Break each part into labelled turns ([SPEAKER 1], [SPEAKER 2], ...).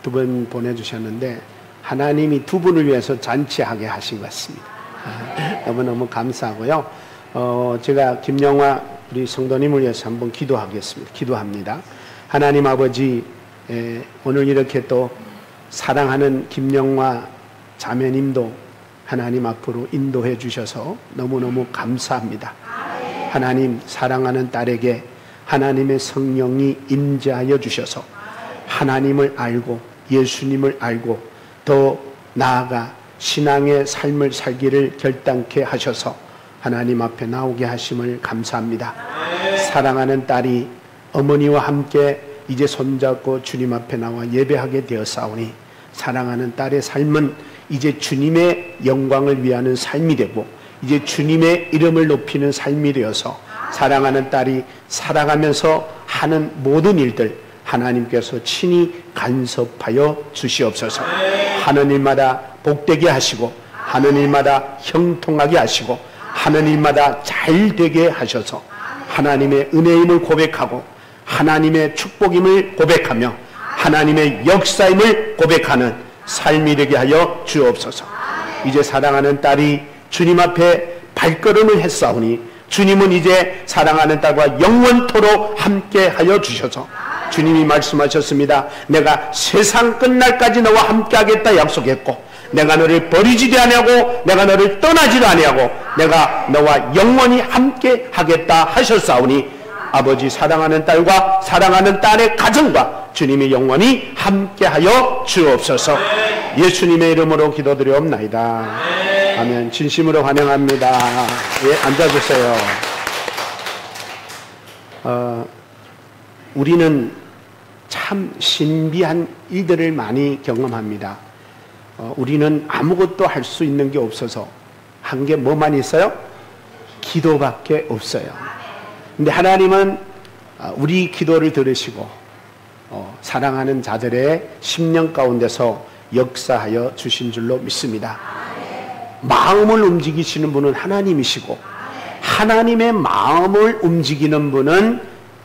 [SPEAKER 1] 두 분 보내주셨는데 하나님이 두 분을 위해서 잔치하게 하신 것 같습니다. 너무너무 감사하고요. 제가 김영화 우리 성도님을 위해서 한번 기도합니다. 하나님 아버지, 오늘 이렇게 또 사랑하는 김영화 자매님도 하나님 앞으로 인도해 주셔서 너무너무 감사합니다. 하나님, 사랑하는 딸에게 하나님의 성령이 임재하여 주셔서 하나님을 알고 예수님을 알고 더 나아가 신앙의 삶을 살기를 결단케 하셔서 하나님 앞에 나오게 하심을 감사합니다. 사랑하는 딸이 어머니와 함께 이제 손잡고 주님 앞에 나와 예배하게 되었사오니 사랑하는 딸의 삶은 이제 주님의 영광을 위하는 삶이 되고 이제 주님의 이름을 높이는 삶이 되어서 사랑하는 딸이 살아가면서 하는 모든 일들 하나님께서 친히 간섭하여 주시옵소서. 하는 일마다 복되게 하시고 하는 일마다 형통하게 하시고 하는 일마다 잘 되게 하셔서 하나님의 은혜임을 고백하고 하나님의 축복임을 고백하며 하나님의 역사임을 고백하는 삶이 되게 하여 주옵소서. 이제 사랑하는 딸이 주님 앞에 발걸음을 했사오니 주님은 이제 사랑하는 딸과 영원토록 함께 하여 주셔서 주님이 말씀하셨습니다. 내가 세상 끝날까지 너와 함께 하겠다 약속했고 내가 너를 버리지도 아니하고 내가 너를 떠나지도 아니하고 내가 너와 영원히 함께 하겠다 하셨사오니 아버지, 사랑하는 딸과 사랑하는 딸의 가정과 주님이 영원히 함께하여 주옵소서. 예수님의 이름으로 기도드리옵나이다. 아멘. 진심으로 환영합니다. 예, 앉아주세요. 우리는 참 신비한 일들을 많이 경험합니다. 우리는 아무것도 할 수 있는 게 없어서 한 게 뭐만 있어요? 기도밖에 없어요. 근데 하나님은 우리 기도를 들으시고 사랑하는 자들의 심령 가운데서 역사하여 주신 줄로 믿습니다. 마음을 움직이시는 분은 하나님이시고 하나님의 마음을 움직이는 분은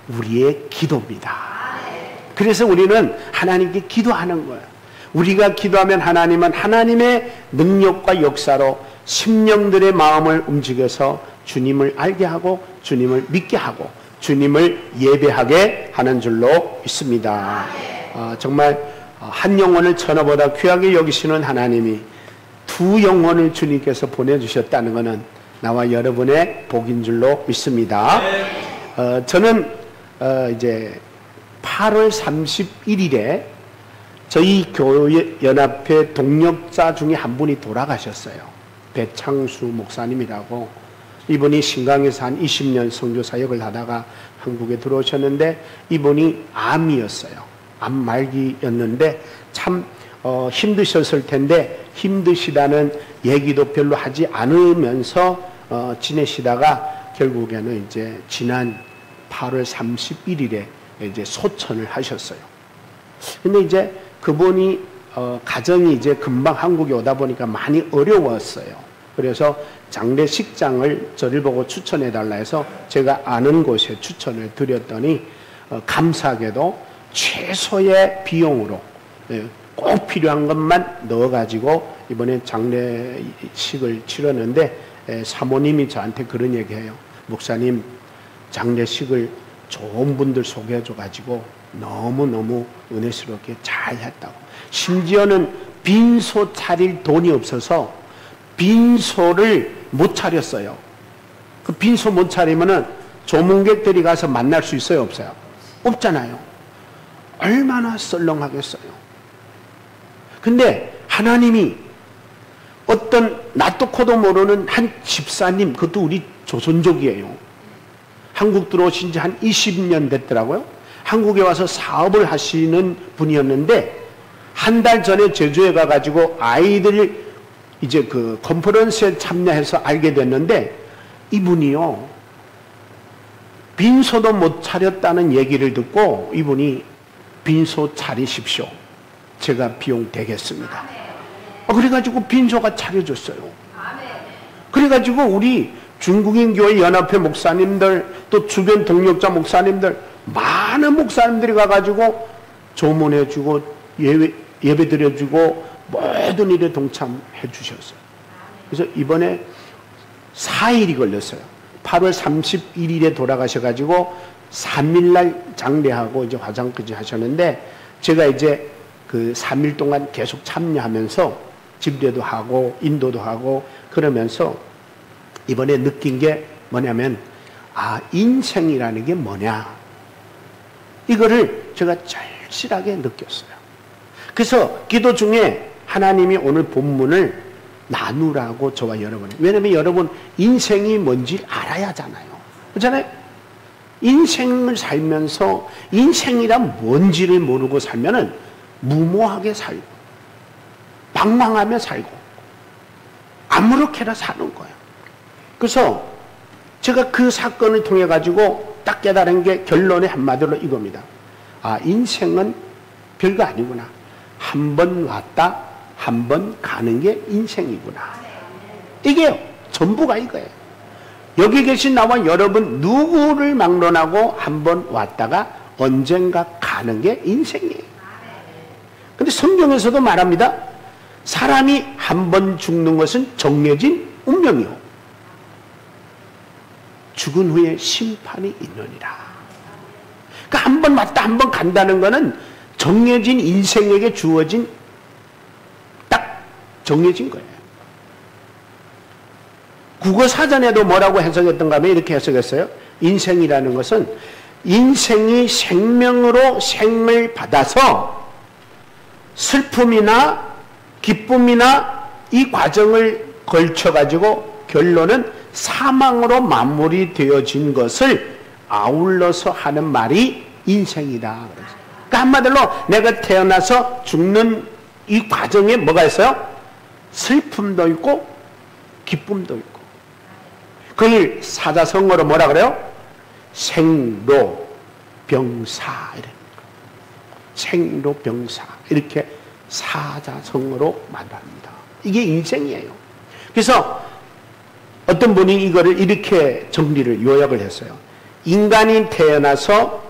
[SPEAKER 1] 우리의 기도입니다. 그래서 우리는 하나님께 기도하는 거예요. 우리가 기도하면 하나님은 하나님의 능력과 역사로 심령들의 마음을 움직여서 주님을 알게 하고 주님을 믿게 하고 주님을 예배하게 하는 줄로 믿습니다. 정말 한 영혼을 천하보다 귀하게 여기시는 하나님이 두 영혼을 주님께서 보내주셨다는 것은 나와 여러분의 복인 줄로 믿습니다. 저는 이제 8월 31일에 저희 교회 연합회 동력자 중에 한 분이 돌아가셨어요. 배창수 목사님이라고. 이분이 신강에서 한 20년 선교 사역을 하다가 한국에 들어오셨는데 이분이 암이었어요. 암 말기였는데 참 힘드셨을 텐데 힘드시다는 얘기도 별로 하지 않으면서 지내시다가 결국에는 이제 지난 8월 31일에 이제 소천을 하셨어요. 근데 이제 그분이 가정이 이제 금방 한국에 오다 보니까 많이 어려웠어요. 그래서 장례식장을 저를 보고 추천해 달라 해서 제가 아는 곳에 추천을 드렸더니 감사하게도 최소의 비용으로 꼭 필요한 것만 넣어가지고 이번에 장례식을 치렀는데 사모님이 저한테 그런 얘기해요. 목사님, 장례식을 좋은 분들 소개해줘가지고 너무너무 은혜스럽게 잘 했다고. 심지어는 빈소 차릴 돈이 없어서 빈소를 못 차렸어요. 그 빈소 못 차리면은 조문객들이 가서 만날 수 있어요, 없어요? 없잖아요. 얼마나 썰렁하겠어요. 근데 하나님이 어떤 나도 코도 모르는 한 집사님, 그것도 우리 조선족이에요. 한국 들어오신 지 한 20년 됐더라고요. 한국에 와서 사업을 하시는 분이었는데 한 달 전에 제주에 가가지고 아이들 이제 그 컨퍼런스에 참여해서 알게 됐는데 이분이요, 빈소도 못 차렸다는 얘기를 듣고 이분이 빈소 차리십시오. 제가 비용 되겠습니다. 그래가지고 빈소가 차려졌어요. 그래가지고 우리 중국인 교회 연합회 목사님들 또 주변 동력자 목사님들 많은 목사님들이 가가지고 조문해주고 예배 드려주고 모든 일에 동참해 주셨어요. 그래서 이번에 4일이 걸렸어요. 8월 31일에 돌아가셔가지고 3일날 장례하고 이제 화장까지 하셨는데, 제가 이제 그 3일 동안 계속 참여하면서 집례도 하고 인도도 하고 그러면서 이번에 느낀 게 뭐냐면, 아, 인생이라는 게 뭐냐, 이거를 제가 절실하게 느꼈어요. 그래서 기도 중에 하나님이 오늘 본문을 나누라고 저와 여러분, 왜냐면 여러분 인생이 뭔지 알아야 하잖아요. 그렇잖아요? 인생을 살면서 인생이란 뭔지를 모르고 살면은 무모하게 살고 방황하며 살고 아무렇게나 사는 거예요. 그래서 제가 그 사건을 통해 가지고 딱 깨달은 게 결론의 한마디로 이겁니다. 아, 인생은 별거 아니구나. 한 번 왔다 한 번 가는 게 인생이구나. 이게요, 전부가 이거예요. 여기 계신 나와 여러분 누구를 막론하고 한 번 왔다가 언젠가 가는 게 인생이에요. 근데 성경에서도 말합니다. 사람이 한 번 죽는 것은 정해진 운명이요, 죽은 후에 심판이 있느니라. 그러니까 한 번 왔다 한 번 간다는 것은 정해진 인생에게 주어진, 딱 정해진 거예요. 국어 사전에도 뭐라고 해석했던가 하면 이렇게 해석했어요. 인생이라는 것은 인생이 생명으로 생을 받아서 슬픔이나 기쁨이나 이 과정을 걸쳐가지고 결론은 사망으로 마무리되어진 것을 아울러서 하는 말이 인생이다. 그러니까 한마디로 내가 태어나서 죽는 이 과정에 뭐가 있어요? 슬픔도 있고 기쁨도 있고. 그걸 사자성어로 뭐라 그래요? 생로병사. 생로병사 이렇게 사자성어로 말합니다. 이게 인생이에요. 그래서 어떤 분이 이거를 이렇게 정리를 요약을 했어요. 인간이 태어나서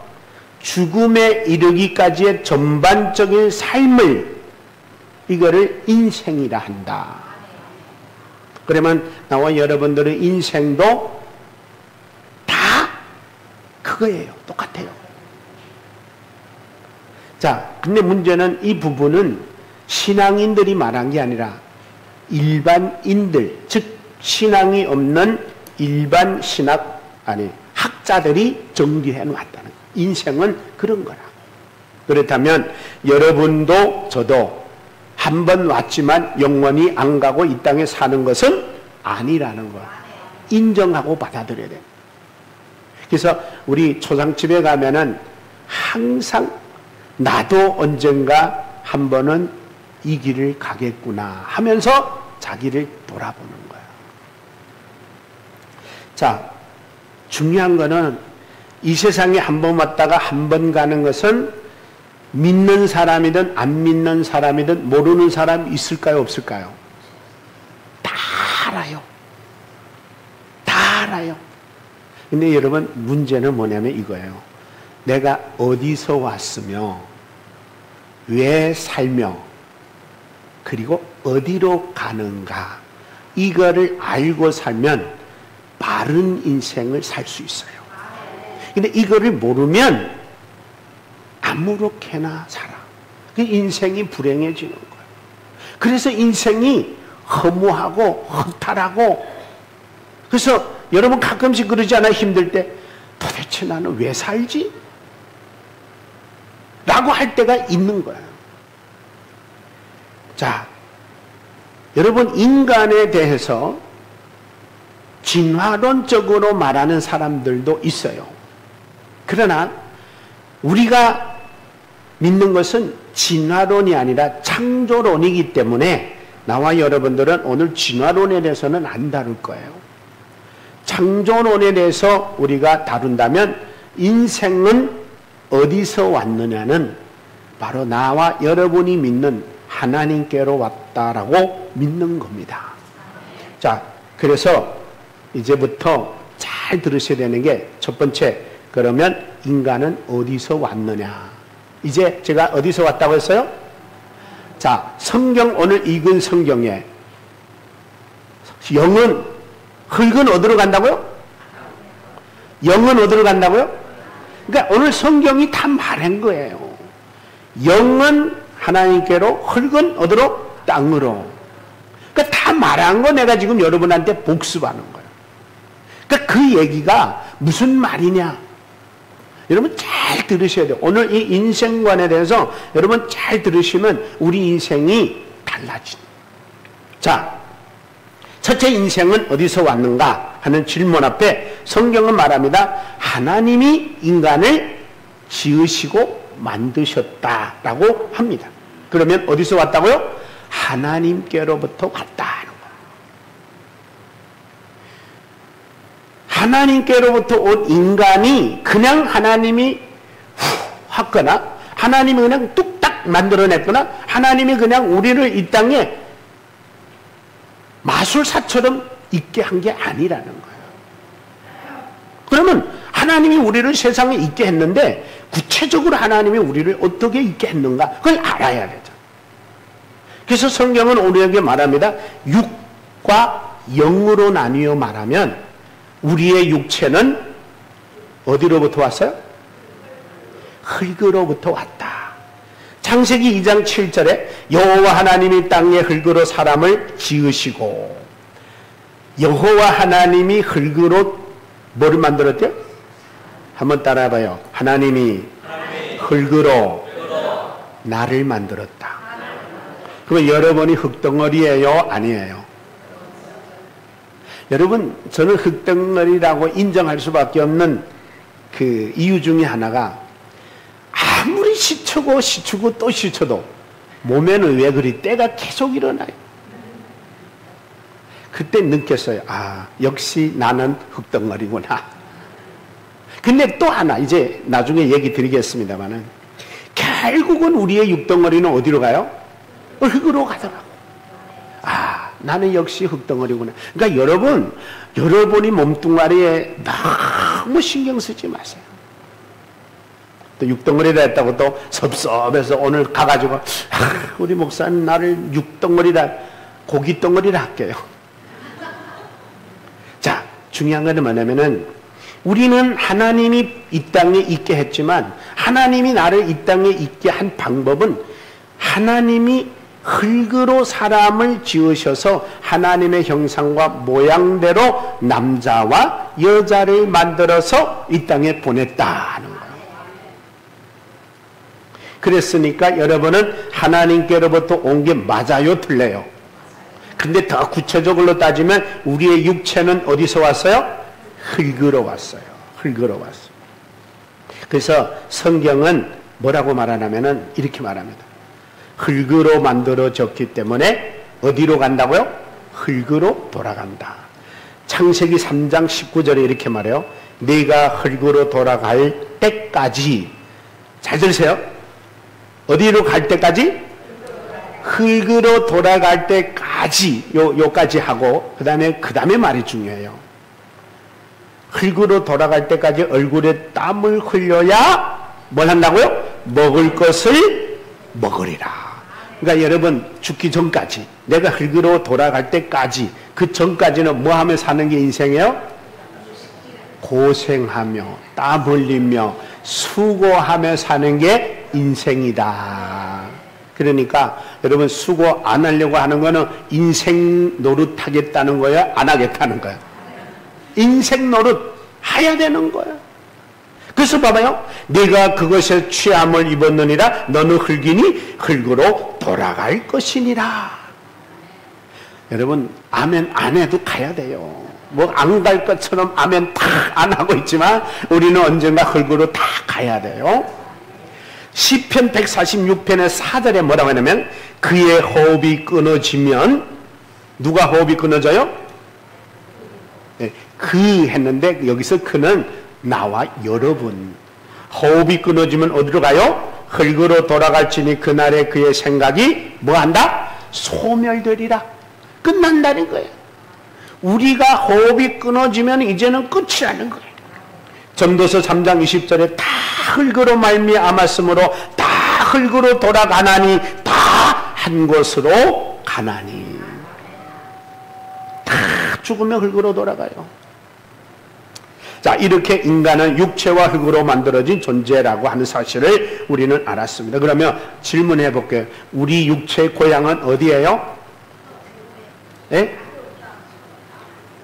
[SPEAKER 1] 죽음에 이르기까지의 전반적인 삶을 이거를 인생이라 한다. 그러면 나와 여러분들의 인생도 다 그거예요. 똑같아요. 자, 근데 문제는 이 부분은 신앙인들이 말한 게 아니라 일반인들, 즉 신앙이 없는 일반 신학, 아니 학자들이 정리해 놨다는 거예요. 인생은 그런 거라. 그렇다면 여러분도 저도 한 번 왔지만 영원히 안 가고 이 땅에 사는 것은 아니라는 거 인정하고 받아들여야 돼요. 그래서 우리 초상집에 가면은 항상 나도 언젠가 한 번은 이 길을 가겠구나 하면서 자기를 돌아보는 거예요. 자, 중요한 거는 이 세상에 한 번 왔다가 한 번 가는 것은 믿는 사람이든 안 믿는 사람이든 모르는 사람이 있을까요, 없을까요? 다 알아요. 다 알아요. 근데 여러분 문제는 뭐냐면 이거예요. 내가 어디서 왔으며 왜 살며 그리고 어디로 가는가, 이거를 알고 살면 바른 인생을 살 수 있어요. 근데 이거를 모르면 아무렇게나 살아. 그 인생이 불행해지는 거예요. 그래서 인생이 허무하고 허탈하고, 그래서 여러분 가끔씩 그러지 않아요? 힘들 때 도대체 나는 왜 살지? 라고 할 때가 있는 거예요. 자, 여러분 인간에 대해서 진화론적으로 말하는 사람들도 있어요. 그러나 우리가 믿는 것은 진화론이 아니라 창조론이기 때문에 나와 여러분들은 오늘 진화론에 대해서는 안 다룰 거예요. 창조론에 대해서 우리가 다룬다면 인생은 어디서 왔느냐는 바로 나와 여러분이 믿는 하나님께로 왔다라고 믿는 겁니다. 자, 그래서 이제부터 잘 들으셔야 되는 게 첫 번째, 그러면 인간은 어디서 왔느냐. 이제 제가 어디서 왔다고 했어요? 자, 성경 오늘 읽은 성경에 영은 흙은 어디로 간다고요? 영은 어디로 간다고요? 그러니까 오늘 성경이 다 말한 거예요. 영은 하나님께로, 흙은 어디로? 땅으로. 그러니까 다 말한 거 내가 지금 여러분한테 복습하는 거예요. 그러니까 그 얘기가 무슨 말이냐? 여러분 잘 들으셔야 돼요. 오늘 이 인생관에 대해서 여러분 잘 들으시면 우리 인생이 달라집니다. 자, 첫째 인생은 어디서 왔는가 하는 질문 앞에 성경은 말합니다. 하나님이 인간을 지으시고 만드셨다라고 합니다. 그러면 어디서 왔다고요? 하나님께로부터 왔다는 거예요. 하나님께로부터 온 인간이 그냥 하나님이 했거나 하나님이 그냥 뚝딱 만들어냈거나 하나님이 그냥 우리를 이 땅에 마술사처럼 있게 한 게 아니라는 거예요. 그러면 하나님이 우리를 세상에 있게 했는데 구체적으로 하나님이 우리를 어떻게 있게 했는가 그걸 알아야 되죠. 그래서 성경은 우리에게 말합니다. 육과 영으로 나뉘어 말하면 우리의 육체는 어디로부터 왔어요? 흙으로부터 왔다. 창세기 2장 7절에 여호와 하나님이 땅의 흙으로 사람을 지으시고 여호와 하나님이 흙으로 뭐를 만들었대요? 한번 따라해봐요. 하나님이 흙으로 나를 만들었다. 그러면 여러분이 흙덩어리예요? 아니에요? 여러분, 저는 흙덩어리라고 인정할 수밖에 없는 그 이유 중에 하나가 아무리 시추고 또 시쳐도 몸에는 왜 그리 때가 계속 일어나요. 그때 느꼈어요. 아, 역시 나는 흙덩어리구나. 근데 또 하나 이제 나중에 얘기 드리겠습니다만은 결국은 우리의 육덩어리는 어디로 가요? 흙으로 가더라고. 아, 나는 역시 흙덩어리구나. 그러니까 여러분이 몸뚱아리에 너무 신경 쓰지 마세요. 또 육덩어리라 했다고 또 섭섭해서 오늘 가가지고 우리 목사님 나를 육덩어리라 고기덩어리라 할게요. 자, 중요한 건 뭐냐면은 우리는 하나님이 이 땅에 있게 했지만 하나님이 나를 이 땅에 있게 한 방법은 하나님이 흙으로 사람을 지으셔서 하나님의 형상과 모양대로 남자와 여자를 만들어서 이 땅에 보냈다는 거예요. 그랬으니까 여러분은 하나님께로부터 온 게 맞아요? 틀려요? 근데 더 구체적으로 따지면 우리의 육체는 어디서 왔어요? 흙으로 왔어요. 흙으로 왔어요. 그래서 성경은 뭐라고 말하냐면은 이렇게 말합니다. 흙으로 만들어졌기 때문에 어디로 간다고요? 흙으로 돌아간다. 창세기 3장 19절에 이렇게 말해요. 네가 흙으로 돌아갈 때까지, 잘 들으세요. 어디로 갈 때까지? 흙으로 돌아갈 때까지, 요까지 하고 그 다음에 말이 중요해요. 흙으로 돌아갈 때까지 얼굴에 땀을 흘려야 뭘 한다고요? 먹을 것을 먹으리라. 그러니까 여러분 죽기 전까지, 내가 흙으로 돌아갈 때까지, 그 전까지는 뭐 하며 사는 게 인생이에요? 고생하며 땀 흘리며 수고하며 사는 게 인생이다. 그러니까 여러분 수고 안 하려고 하는 거는 인생 노릇하겠다는 거야? 안 하겠다는 거야? 인생 노릇 해야 되는 거야. 그래서 봐봐요. 네가 그것에 취함을 입었느니라 너는 흙이니 흙으로 돌아갈 것이니라. 여러분 아멘 안 해도 가야 돼요. 뭐 안 갈 것처럼 아멘 다 안 하고 있지만 우리는 언젠가 흙으로 다 가야 돼요. 시편 146편의 4절에 뭐라고 하냐면 그의 호흡이 끊어지면, 누가 호흡이 끊어져요? 네, 그 했는데 여기서 그는 나와 여러분. 호흡이 끊어지면 어디로 가요? 흙으로 돌아갈지니 그날에 그의 생각이 뭐한다? 소멸되리라. 끝난다는 거예요. 우리가 호흡이 끊어지면 이제는 끝이라는 거예요. 전도서 3장 20절에 다 흙으로 말미암았으므로 다 흙으로 돌아가나니 다 한 곳으로 가나니. 다 죽으면 흙으로 돌아가요. 자, 이렇게 인간은 육체와 흙으로 만들어진 존재라고 하는 사실을 우리는 알았습니다. 그러면 질문해 볼게요. 우리 육체의 고향은 어디예요? 예?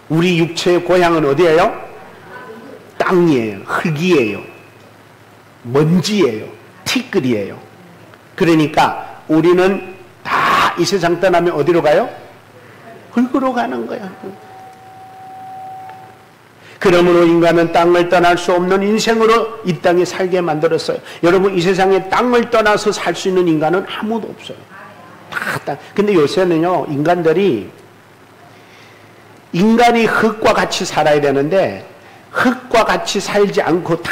[SPEAKER 1] 우리 육체의 고향은 어디예요? 땅이에요. 흙이에요. 먼지예요. 티끌이에요. 그러니까 우리는 다 이 세상 떠나면 어디로 가요? 흙으로 가는 거야. 그러므로 인간은 땅을 떠날 수 없는 인생으로 이 땅에 살게 만들었어요. 여러분, 이 세상에 땅을 떠나서 살 수 있는 인간은 아무도 없어요. 다 땅. 근데 요새는요, 인간이 흙과 같이 살아야 되는데 흙과 같이 살지 않고 다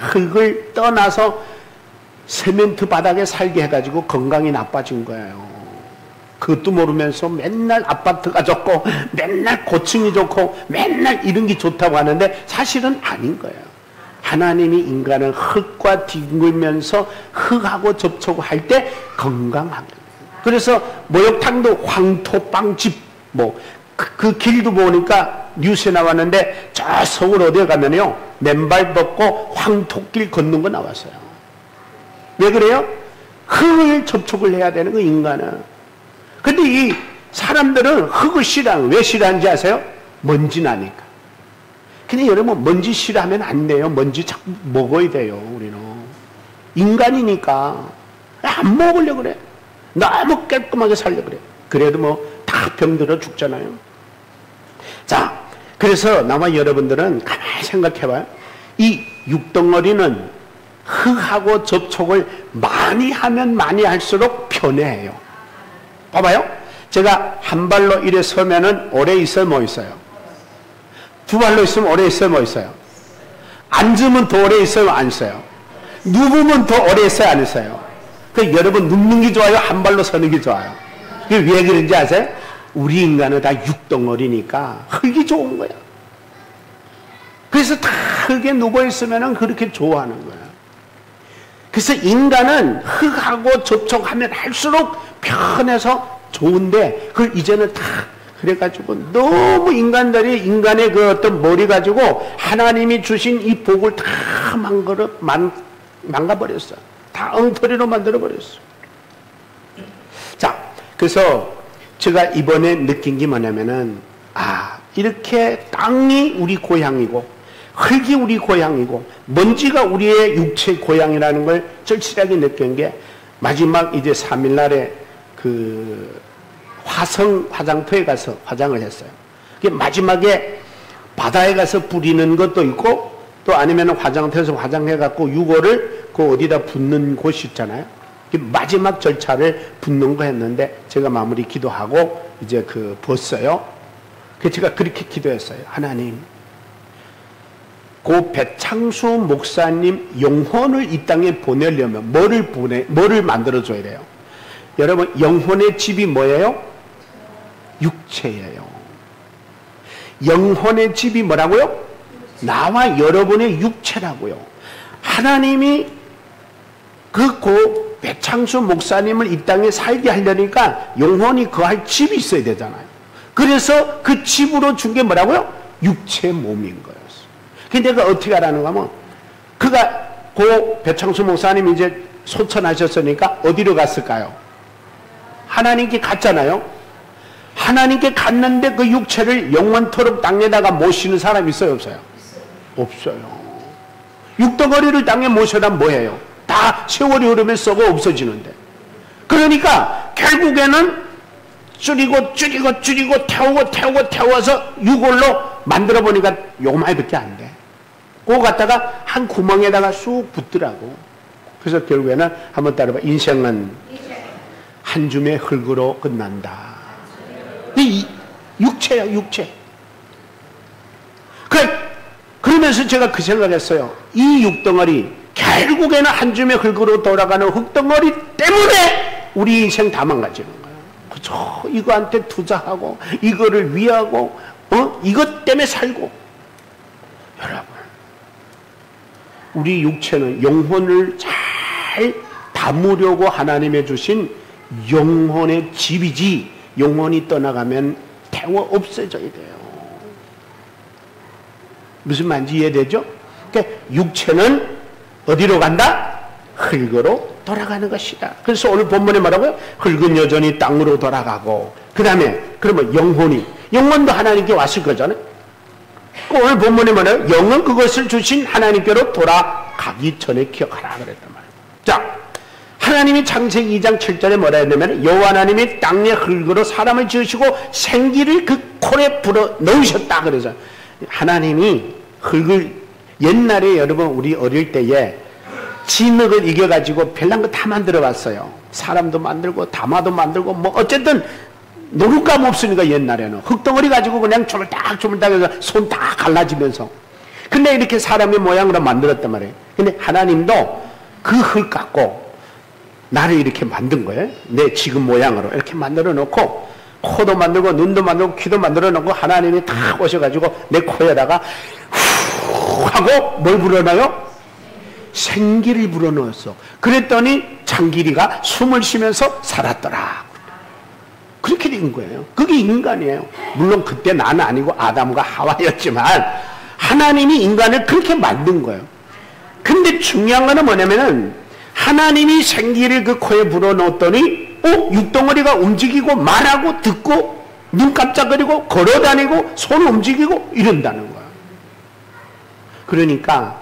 [SPEAKER 1] 흙을 떠나서 세멘트 바닥에 살게 해가지고 건강이 나빠진 거예요. 그것도 모르면서 맨날 아파트가 좋고 맨날 고층이 좋고 맨날 이런 게 좋다고 하는데 사실은 아닌 거예요. 하나님이 인간을 흙과 뒹굴면서 흙하고 접촉할 때 건강하게. 그래서 목욕탕도 황토빵집 그 길도 보니까 뉴스에 나왔는데 저 서울 어디에 가면요 맨발 벗고 황토길 걷는 거 나왔어요. 왜 그래요? 흙을 접촉을 해야 되는 거 인간은. 근데 이 사람들은 흙을 싫어하는, 왜 싫어하는지 아세요? 먼지 나니까. 근데 여러분, 먼지 싫어하면 안 돼요. 먼지 자꾸 먹어야 돼요, 우리는. 인간이니까. 안 먹으려고 그래. 너무 깔끔하게 살려고 그래. 그래도 다 병들어 죽잖아요. 자, 그래서 나와 여러분들은 가만히 생각해봐요. 이 육덩어리는 흙하고 접촉을 많이 하면 많이 할수록 편해해요. 봐봐요. 제가 한 발로 이래 서면은 오래 있어요, 뭐 있어요? 두 발로 있으면 오래 있어요, 뭐 있어요? 앉으면 더 오래 있어요, 안 있어요? 누우면 더 오래 있어요, 안 있어요? 그러니까 여러분, 눕는 게 좋아요, 한 발로 서는 게 좋아요? 그게 왜 그런지 아세요? 우리 인간은 다 육덩어리니까 흙이 좋은 거야. 그래서 다 흙에 누워 있으면은 그렇게 좋아하는 거야. 그래서 인간은 흙하고 접촉하면 할수록 편해서 좋은데 그걸 이제는 다 그래가지고 너무 인간의 그 어떤 머리 가지고 하나님이 주신 이 복을 다 망가버렸어. 다 엉터리로 만들어버렸어. 자, 그래서 제가 이번에 느낀 게 뭐냐면은 이렇게 땅이 우리 고향이고 흙이 우리 고향이고 먼지가 우리의 육체 고향이라는 걸 절실하게 느낀 게 마지막 이제 3일날에 그 화성 화장터에 가서 화장을 했어요. 마지막에 바다에 가서 뿌리는 것도 있고 또 아니면 화장터에서 화장해갖고 유골을 그 어디다 붓는 곳이 있잖아요. 마지막 절차를 붓는 거 했는데 제가 마무리 기도하고 이제 그 벗어요. 그래서 제가 그렇게 기도했어요. 하나님, 그 배창수 목사님 영혼을 이 땅에 보내려면 뭐를 만들어줘야 돼요? 여러분, 영혼의 집이 뭐예요? 육체예요. 영혼의 집이 뭐라고요? 나와 여러분의 육체라고요. 하나님이 그 배창수 목사님을 이 땅에 살게 하려니까 영혼이 거할 집이 있어야 되잖아요. 그래서 그 집으로 준 게 뭐라고요? 육체 몸인 거였어. 근데 내가 어떻게 하라는가 하면, 그가 그 배창수 목사님이 이제 소천하셨으니까 어디로 갔을까요? 하나님께 갔잖아요. 하나님께 갔는데 그 육체를 영원토록 땅에다가 모시는 사람이 있어요, 없어요? 없어요. 육덩어리를 땅에 모셔다 뭐예요? 다 세월이 흐르면 썩어 없어지는데. 그러니까 결국에는 줄이고 태워서 유골로 만들어 보니까 요만큼밖에 안 돼. 그거 갖다가 한 구멍에다가 쑥 붓더라고. 그래서 결국에는 한번 따라봐. 인생은 한 줌의 흙으로 끝난다. 이 육체야, 육체. 그러면서 제가 그 생각했어요. 이 육덩어리, 결국에는 한 줌의 흙으로 돌아가는 흙덩어리 때문에 우리 인생 다 망가지는 거예요. 그죠? 이거한테 투자하고, 이거를 위하고, 이것 때문에 살고. 여러분, 우리 육체는 영혼을 잘 담으려고 하나님의 주신 영혼의 집이지 영혼이 떠나가면 태워 없어져야 돼요. 무슨 말인지 이해되죠? 그러니까 육체는 어디로 간다? 흙으로 돌아가는 것이다. 그래서 오늘 본문에 뭐라고요? 흙은 여전히 땅으로 돌아가고, 그 다음에 그러면 영혼도 하나님께 왔을 거잖아요. 오늘 본문에 뭐냐면 영은 그것을 주신 하나님께로 돌아가기 전에 기억하라 그랬단 말이에요. 자, 하나님이 창세기 2장 7절에 뭐라 했냐면 여호와 하나님이 땅의 흙으로 사람을 지으시고 생기를 그 콜에 불어 넣으셨다 그래서 하나님이 흙을 옛날에 여러분 우리 어릴 때에 진흙을 이겨가지고 별난 거 다 만들어 봤어요. 사람도 만들고 다마도 만들고 뭐 어쨌든 노릇감 없으니까 옛날에는 흙덩어리 가지고 그냥 조물딱 해서 손 다 갈라지면서 근데 이렇게 사람의 모양으로 만들었단 말이에요. 근데 하나님도 그 흙 갖고 나를 이렇게 만든 거예요. 내 지금 모양으로 이렇게 만들어 놓고 코도 만들고 눈도 만들고 귀도 만들어 놓고 하나님이 다 오셔가지고 내 코에다가 후 하고 뭘 불어넣어요? 생기를 불어넣었어. 그랬더니 창기리가 숨을 쉬면서 살았더라. 그렇게 된 거예요. 그게 인간이에요. 물론 그때 나는 아니고 아담과 하와였지만 하나님이 인간을 그렇게 만든 거예요. 근데 중요한 거는 뭐냐면은 하나님이 생기를 그 코에 불어넣었더니 육덩어리가 움직이고 말하고 듣고 눈 깜짝거리고 걸어다니고 손 움직이고 이런다는 거예요. 그러니까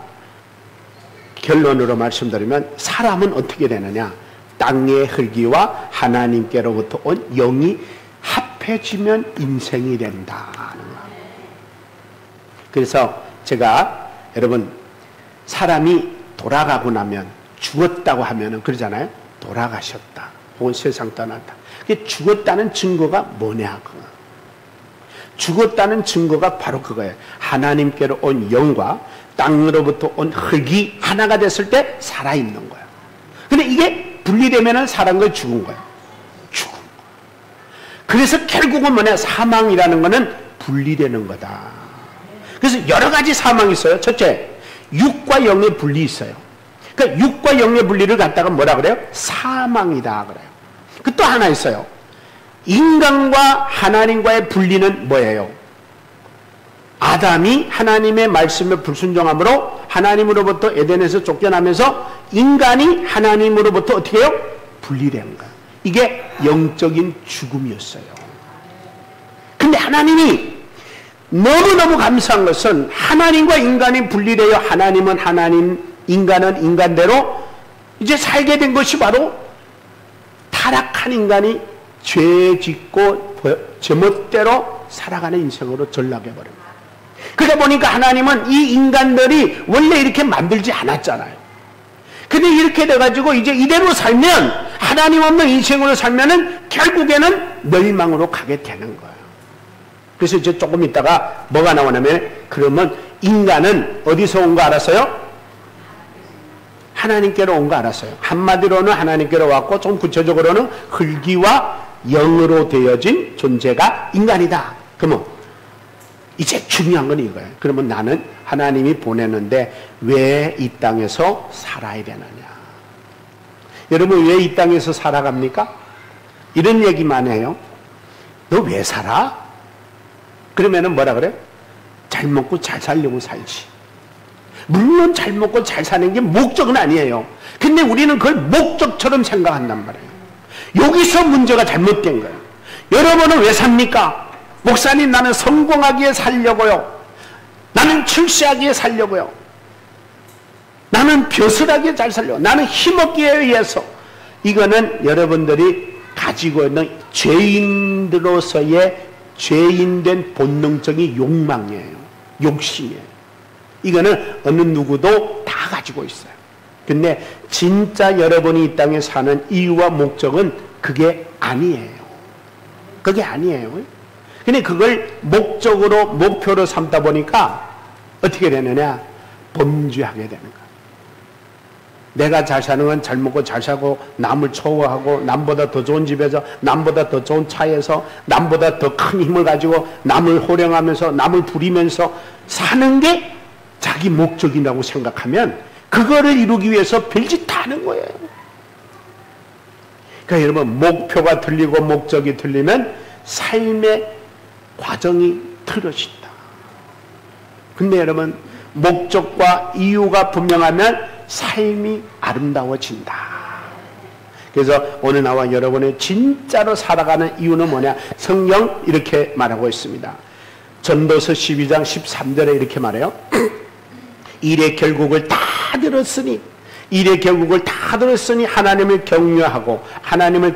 [SPEAKER 1] 결론으로 말씀드리면 사람은 어떻게 되느냐? 땅의 흙이와 하나님께로부터 온 영이 합해지면 인생이 된다는 거예요. 그래서 제가 여러분 사람이 돌아가고 나면 죽었다고 하면은 그러잖아요. 돌아가셨다. 혹은 세상 떠났다. 죽었다는 증거가 뭐냐? 죽었다는 증거가 바로 그거예요. 하나님께로 온 영과 땅으로부터 온 흙이 하나가 됐을 때 살아있는 거예요. 근데 이게 분리되면은 살아난 걸 죽은 거예요. 죽은 거. 그래서 결국은 뭐냐? 사망이라는 거는 분리되는 거다. 그래서 여러 가지 사망이 있어요. 첫째, 육과 영의 분리 있어요. 그러니까 육과 영의 분리를 갖다가 뭐라 그래요? 사망이다 그래요. 그 또 하나 있어요. 인간과 하나님과의 분리는 뭐예요? 아담이 하나님의 말씀에 불순종함으로 하나님으로부터 에덴에서 쫓겨나면서 인간이 하나님으로부터 어떻게 해요? 분리된 거예요. 이게 영적인 죽음이었어요. 근데 하나님이 너무너무 감사한 것은 하나님과 인간이 분리되어 하나님은 하나님, 인간은 인간대로 이제 살게 된 것이 바로 타락한 인간이 죄 짓고 제멋대로 살아가는 인생으로 전락해버립니다. 그러다 보니까 하나님은 이 인간들이 원래 이렇게 만들지 않았잖아요. 근데 이렇게 돼가지고 이제 이대로 살면 하나님 없는 인생으로 살면은 결국에는 멸망으로 가게 되는 거예요. 그래서 이제 조금 있다가 뭐가 나오냐면 그러면 인간은 어디서 온 거 알았어요? 하나님께로 온 거 알았어요. 한마디로는 하나님께로 왔고 좀 구체적으로는 흙이와 영으로 되어진 존재가 인간이다. 그러면 이제 중요한 건 이거예요. 그러면 나는 하나님이 보내는데 왜 이 땅에서 살아야 되느냐? 여러분 왜 이 땅에서 살아갑니까? 이런 얘기만 해요. 너 왜 살아? 그러면은 뭐라 그래? 잘 먹고 잘 살려고 살지. 물론 잘 먹고 잘 사는 게 목적은 아니에요. 근데 우리는 그걸 목적처럼 생각한단 말이에요. 여기서 문제가 잘못된 거예요. 여러분은 왜 삽니까? 목사님 나는 성공하기에 살려고요. 나는 출세하기에 살려고요. 나는 벼슬하게 잘 살려고. 나는 힘없기에 의해서. 이거는 여러분들이 가지고 있는 죄인들로서의 죄인된 본능적인 욕망이에요. 욕심이에요. 이거는 어느 누구도 다 가지고 있어요. 근데 진짜 여러분이 이 땅에 사는 이유와 목적은 그게 아니에요. 그게 아니에요. 근데 그걸 목적으로 목표로 삼다 보니까 어떻게 되느냐? 범죄하게 되는 거야. 내가 잘 사는 건 잘 먹고 잘 사고 남을 초월하고 남보다 더 좋은 집에서 남보다 더 좋은 차에서 남보다 더 큰 힘을 가지고 남을 호령하면서 남을 부리면서 사는 게 자기 목적이라고 생각하면 그거를 이루기 위해서 별짓 다 하는 거예요. 그러니까 여러분, 목표가 틀리고 목적이 틀리면 삶의 과정이 틀어진다. 근데 여러분, 목적과 이유가 분명하면 삶이 아름다워진다. 그래서 오늘 나와 여러분의 진짜로 살아가는 이유는 뭐냐? 성경 이렇게 말하고 있습니다. 전도서 12장 13절에 이렇게 말해요. 일의 결국을 다 들었으니 하나님을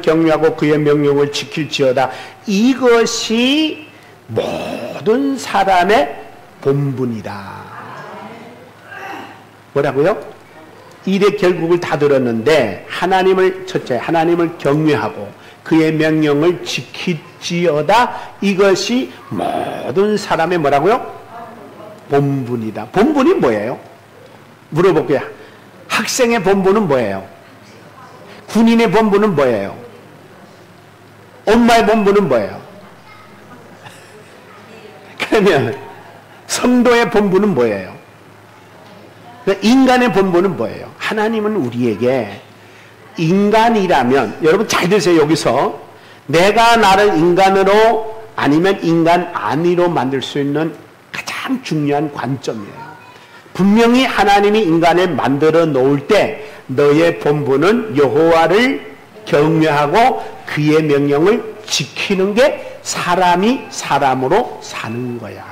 [SPEAKER 1] 경외하고 그의 명령을 지킬지어다. 이것이 모든 사람의 본분이다. 뭐라고요? 일의 결국을 다 들었는데 첫째 하나님을 경외하고 그의 명령을 지킬지어다. 이것이 모든 사람의 뭐라고요? 본분이다. 본분이 뭐예요? 물어볼게요. 학생의 본분은 뭐예요? 군인의 본분은 뭐예요? 엄마의 본분은 뭐예요? 그러면 성도의 본분은 뭐예요? 인간의 본분은 뭐예요? 하나님은 우리에게 인간이라면, 여러분 잘 들으세요. 여기서 내가 나를 인간으로 아니면 인간 아니로 만들 수 있는 가장 중요한 관점이에요. 분명히 하나님이 인간을 만들어 놓을 때 너의 본분은 여호와를 경외하고 그의 명령을 지키는 게 사람이 사람으로 사는 거야.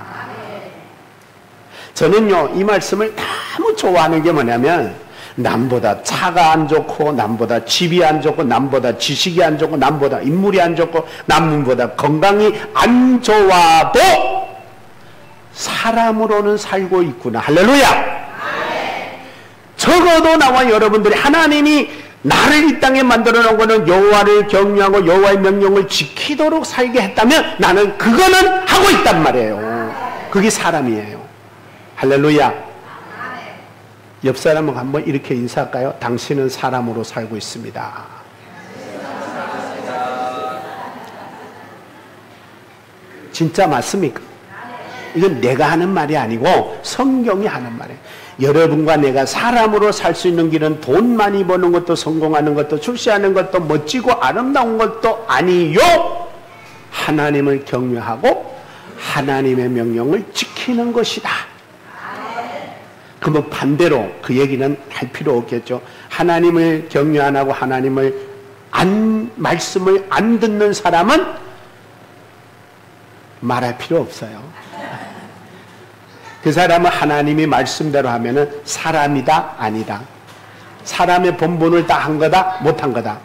[SPEAKER 1] 저는요, 이 말씀을 너무 좋아하는 게 뭐냐면, 남보다 차가 안 좋고, 남보다 집이 안 좋고, 남보다 지식이 안 좋고, 남보다 인물이 안 좋고, 남보다 건강이 안 좋아도 사람으로는 살고 있구나. 할렐루야! 적어도 나와 여러분들이 하나님이 나를 이 땅에 만들어 놓은 거는 여호와를 경외하고 여호와의 명령을 지키도록 살게 했다면 나는 그거는 하고 있단 말이에요. 그게 사람이에요. 할렐루야. 옆 사람은 한번 이렇게 인사할까요? 당신은 사람으로 살고 있습니다. 진짜 맞습니까? 이건 내가 하는 말이 아니고 성경이 하는 말이에요. 여러분과 내가 사람으로 살 수 있는 길은 돈 많이 버는 것도, 성공하는 것도, 출세하는 것도, 멋지고 아름다운 것도 아니요, 하나님을 경외하고 하나님의 명령을 지키는 것이다. 그러면 반대로 그 얘기는 할 필요 없겠죠. 하나님을 경외 안 하고 말씀을 안 듣는 사람은 말할 필요 없어요. 그 사람은 하나님이 말씀대로 하면은 사람이다, 아니다. 사람의 본분을 다 한 거다, 못한 거다.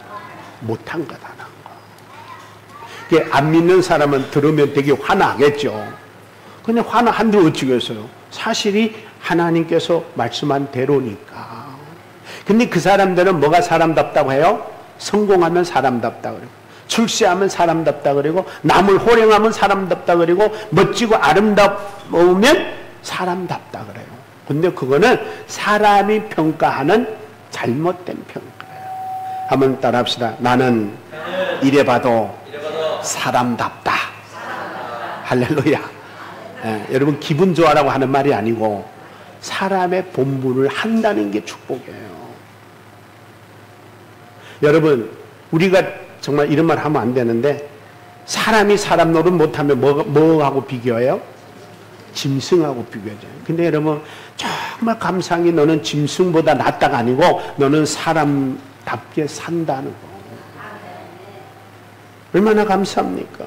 [SPEAKER 1] 못한 거다라는 거. 안 믿는 사람은 들으면 되게 화나겠죠. 근데 화나한데 어찌겠어요? 사실이 하나님께서 말씀한 대로니까. 근데 그 사람들은 뭐가 사람답다고 해요? 성공하면 사람답다 그러고, 출세하면 사람답다 그러고, 남을 호령하면 사람답다 그러고, 멋지고 아름다우면 사람답다 그래요. 근데 그거는 사람이 평가하는 잘못된 평가예요. 한번 따라합시다. 나는 이래봐도 사람답다. 할렐루야. 여러분 기분 좋아라고 하는 말이 아니고 사람의 본분을 한다는 게 축복이에요. 여러분, 우리가 정말 이런 말 하면 안 되는데, 사람이 사람 노릇 못하면 뭐하고 비교해요? 짐승하고 비교하죠. 근데 여러분, 정말 감사한 너는 짐승보다 낫다가 아니고 너는 사람답게 산다는 거. 얼마나 감사합니까?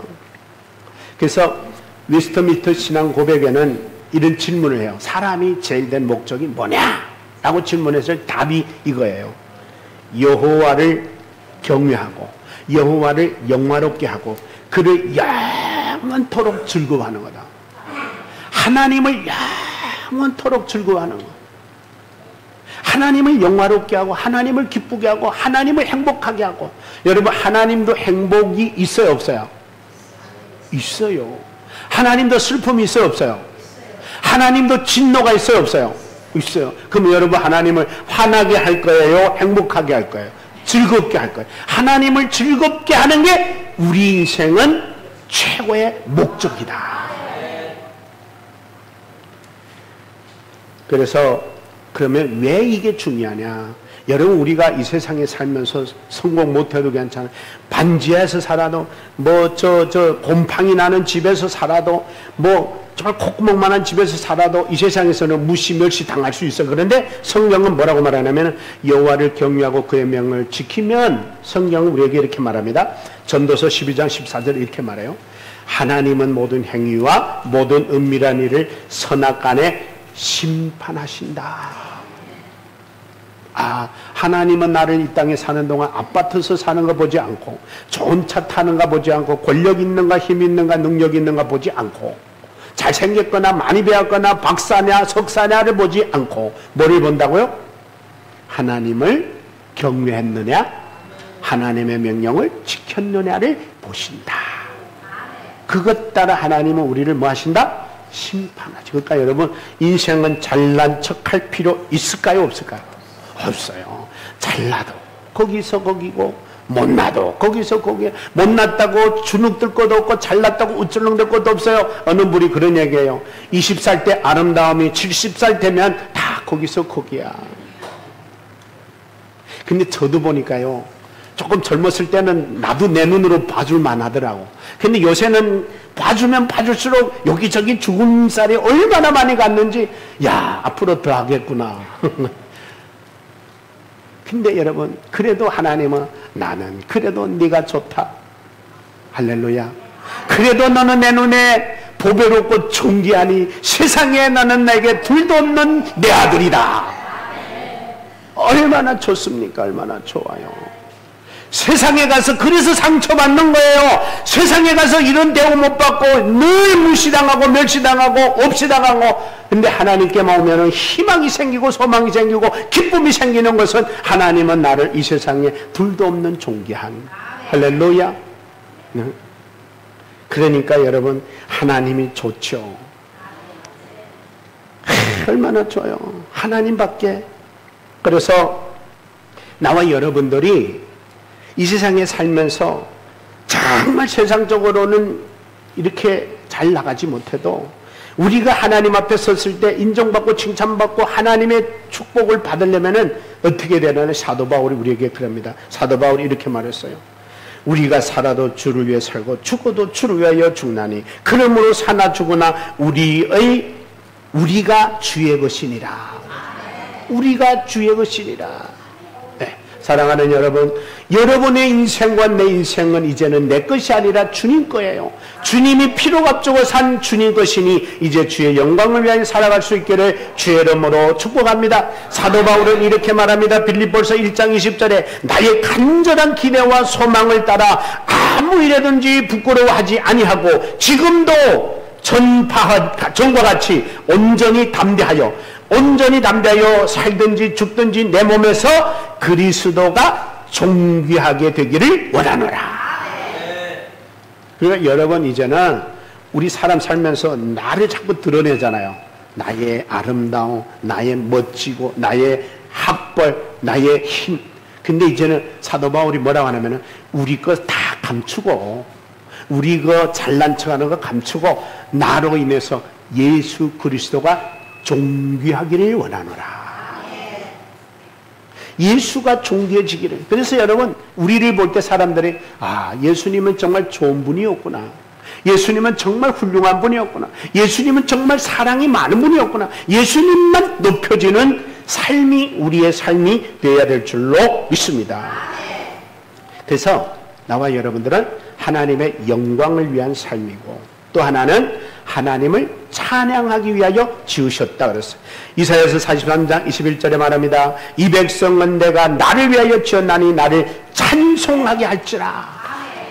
[SPEAKER 1] 그래서 웨스트민스터 신앙 고백에는 이런 질문을 해요. 사람이 제일 된 목적이 뭐냐? 라고 질문했을 답이 이거예요. 여호와를 경외하고 여호와를 영화롭게 하고 그를 영원토록 즐거워하는 거다. 하나님을 영원토록 즐거워하는 거. 하나님을 영화롭게 하고 하나님을 기쁘게 하고 하나님을 행복하게 하고. 여러분, 하나님도 행복이 있어요, 없어요? 있어요. 하나님도 슬픔이 있어요, 없어요? 하나님도 진노가 있어요, 없어요? 있어요. 그럼 여러분, 하나님을 화나게 할 거예요? 행복하게 할 거예요? 즐겁게 할 거예요? 하나님을 즐겁게 하는 게 우리 인생은 최고의 목적이다. 그래서 그러면 왜 이게 중요하냐? 여러분, 우리가 이 세상에 살면서 성공 못해도 괜찮아요. 반지하에서 살아도, 곰팡이 나는 집에서 살아도, 정말 콧구멍만한 집에서 살아도 이 세상에서는 무시, 멸시 당할 수 있어. 그런데 성경은 뭐라고 말하냐면, 여호와를 경외하고 그의 명을 지키면, 성경은 우리에게 이렇게 말합니다. 전도서 12장 14절 이렇게 말해요. 하나님은 모든 행위와 모든 은밀한 일을 선악간에 심판하신다. 하나님은 나를 이 땅에 사는 동안 아파트에서 사는 거 보지 않고, 좋은 차 타는가 보지 않고, 권력 있는가, 힘 있는가, 능력 있는가 보지 않고, 잘생겼거나 많이 배웠거나 박사냐 석사냐를 보지 않고, 뭐를 본다고요? 하나님을 경외했느냐, 하나님의 명령을 지켰느냐를 보신다. 그것 따라 하나님은 우리를 뭐 하신다? 심판하죠. 그러니까 여러분, 인생은 잘난 척할 필요 있을까요, 없을까요? 없어요. 잘나도 거기서 거기고, 못나도 거기서 거기. 못났다고 주눅들 것도 없고, 잘났다고 우쭐렁댈 것도 없어요. 어느 분이 그런 얘기예요. 20살 때 아름다움이 70살 되면 다 거기서 거기야. 근데 저도 보니까요, 조금 젊었을 때는 나도 내 눈으로 봐줄만 하더라고. 근데 요새는 봐주면 봐줄수록 여기저기 죽음살이 얼마나 많이 갔는지, 야, 앞으로 더 하겠구나. 근데 여러분, 그래도 하나님은 나는 그래도 네가 좋다. 할렐루야. 그래도 너는 내 눈에 보배롭고 존귀하니 세상에 나는 내게 둘도 없는 내 아들이다. 얼마나 좋습니까? 얼마나 좋아요. 세상에 가서 그래서 상처받는 거예요. 세상에 가서 이런 대우 못 받고 늘 무시당하고 멸시당하고 없이당하고. 근데 하나님께만 오면 희망이 생기고 소망이 생기고 기쁨이 생기는 것은, 하나님은 나를 이 세상에 둘도 없는 존귀한. 할렐루야. 그러니까 여러분, 하나님이 좋죠. 얼마나 좋아요. 하나님밖에. 그래서 나와 여러분들이 이 세상에 살면서 정말 세상적으로는 이렇게 잘 나가지 못해도, 우리가 하나님 앞에 섰을 때 인정받고 칭찬받고 하나님의 축복을 받으려면은 어떻게 되냐면, 사도 바울이 우리에게 그럽니다. 사도 바울이 이렇게 말했어요. 우리가 살아도 주를 위해 살고 죽어도 주를 위하여 죽나니 그러므로 사나 죽으나 우리가 주의 것이니라. 우리가 주의 것이니라. 사랑하는 여러분, 여러분의 인생과 내 인생은 이제는 내 것이 아니라 주님 거예요. 주님이 피로 값주고 산 주님 것이니 이제 주의 영광을 위하여 살아갈 수 있기를 주의 이름으로 축복합니다. 사도 바울은 이렇게 말합니다. 빌립보서 1장 20절에 나의 간절한 기대와 소망을 따라 아무 일에든지 부끄러워하지 아니하고 지금도 전과 같이 온전히 담대하여 살든지 죽든지 내 몸에서 그리스도가 존귀하게 되기를 원하노라. 그러니까 여러분, 이제는 우리 사람 살면서 나를 자꾸 드러내잖아요. 나의 아름다움, 나의 멋지고, 나의 학벌, 나의 힘. 근데 이제는 사도 바울이 뭐라고 하냐면, 우리 거 다 감추고, 우리 거 잘난 척하는 거 감추고, 나로 인해서 예수 그리스도가 존귀하기를 원하노라. 예수가 존귀해지기를. 그래서 여러분, 우리를 볼 때 사람들이 예수님은 정말 좋은 분이었구나. 예수님은 정말 훌륭한 분이었구나. 예수님은 정말 사랑이 많은 분이었구나. 예수님만 높여지는 삶이 우리의 삶이 되어야 될 줄로 믿습니다. 그래서 나와 여러분들은 하나님의 영광을 위한 삶이고, 또 하나는 하나님을 찬양하기 위하여 지으셨다 그랬어요. 이사야서 43장 21절에 말합니다. 이 백성은 내가 나를 위하여 지었나니 나를 찬송하게 할지라.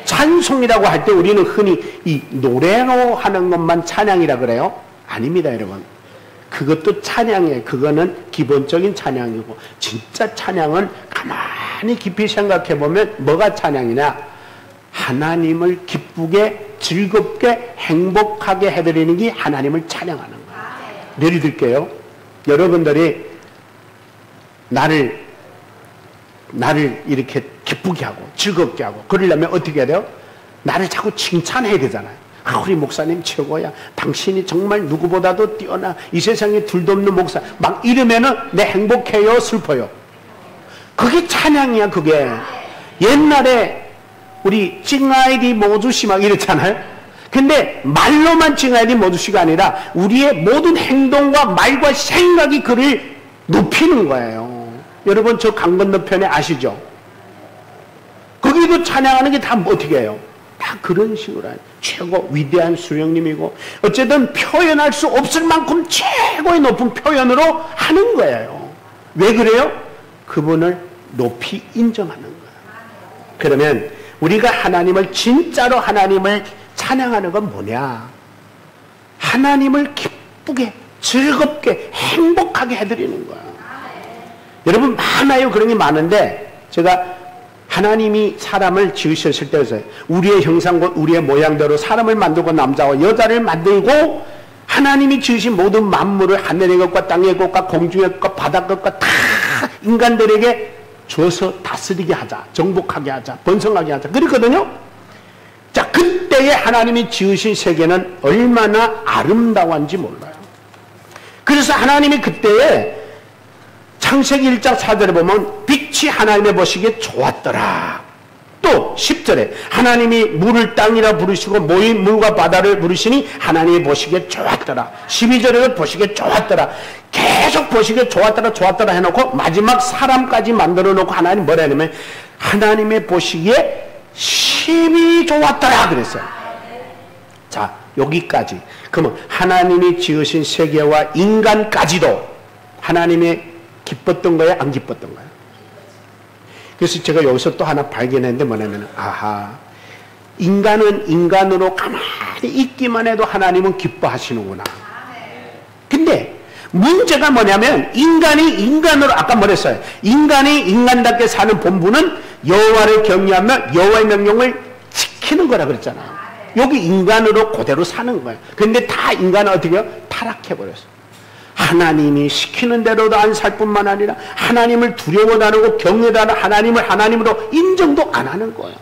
[SPEAKER 1] 찬송이라고 할 때 우리는 흔히 이 노래로 하는 것만 찬양이라 그래요. 아닙니다, 여러분. 그것도 찬양이에요. 그거는 기본적인 찬양이고, 진짜 찬양은 가만히 깊이 생각해 보면 뭐가 찬양이냐? 하나님을 기쁘게, 즐겁게, 행복하게 해드리는 게 하나님을 찬양하는 거예요. 예를 들게요. 여러분들이 나를 이렇게 기쁘게 하고 즐겁게 하고 그러려면 어떻게 해야 돼요? 나를 자꾸 칭찬해야 되잖아요. 우리 목사님 최고야. 당신이 정말 누구보다도 뛰어나. 이 세상에 둘도 없는 목사. 막 이러면은 내 행복해요, 슬퍼요? 그게 찬양이야, 그게. 옛날에 우리 찡아이디 모두시 막 이랬잖아요. 근데 말로만 찡아이디 모두시가 아니라 우리의 모든 행동과 말과 생각이 그를 높이는 거예요. 여러분 저 강 건너편에 아시죠? 거기도 찬양하는 게 다 어떻게 해요? 다 그런 식으로 최고 위대한 수령님이고 어쨌든 표현할 수 없을 만큼 최고의 높은 표현으로 하는 거예요. 왜 그래요? 그분을 높이 인정하는 거예요. 그러면 우리가 하나님을 진짜로 하나님을 찬양하는 건 뭐냐? 하나님을 기쁘게 즐겁게 행복하게 해드리는 거예요. 여러분 많아요. 그런 게 많은데 제가 하나님이 사람을 지으셨을 때였어요. 우리의 형상과 우리의 모양대로 사람을 만들고 남자와 여자를 만들고 하나님이 지으신 모든 만물을 하늘의 것과 땅의 것과 공중의 것과 바다 것과 다 인간들에게 줘서 다스리게 하자, 정복하게 하자, 번성하게 하자 그랬거든요. 자, 그때에 하나님이 지으신 세계는 얼마나 아름다운지 몰라요. 그래서 하나님이 그때에 창세기 1장 4절에 보면 빛이 하나님의 보시기에 좋았더라. 또 10절에 하나님이 물을 땅이라 부르시고 모인 물과 바다를 부르시니 하나님이 보시기에 좋았더라. 12절에도 보시기에 좋았더라. 계속 보시기에 좋았더라 좋았더라 해놓고 마지막 사람까지 만들어 놓고 하나님 뭐라 하냐면 하나님의 보시기에 심히 좋았더라 그랬어요. 자, 여기까지. 그러면 하나님이 지으신 세계와 인간까지도 하나님의 기뻤던 거야, 안 기뻤던 거야? 그래서 제가 여기서 또 하나 발견했는데 뭐냐면, 아하, 인간은 인간으로 가만히 있기만 해도 하나님은 기뻐하시는구나. 근데 문제가 뭐냐면 인간이 인간으로, 아까 뭐랬어요? 인간이 인간답게 사는 본분은 여호와를 경외하며 여호와의 명령을 지키는 거라 그랬잖아요. 여기 인간으로 그대로 사는 거예요. 근데 다 인간은 어떻게 해요? 타락해버렸어요. 하나님이 시키는 대로도 안 살 뿐만 아니라 하나님을 두려워도 안 하고 경외도 안 하고 하나님을 하나님으로 인정도 안 하는 거예요.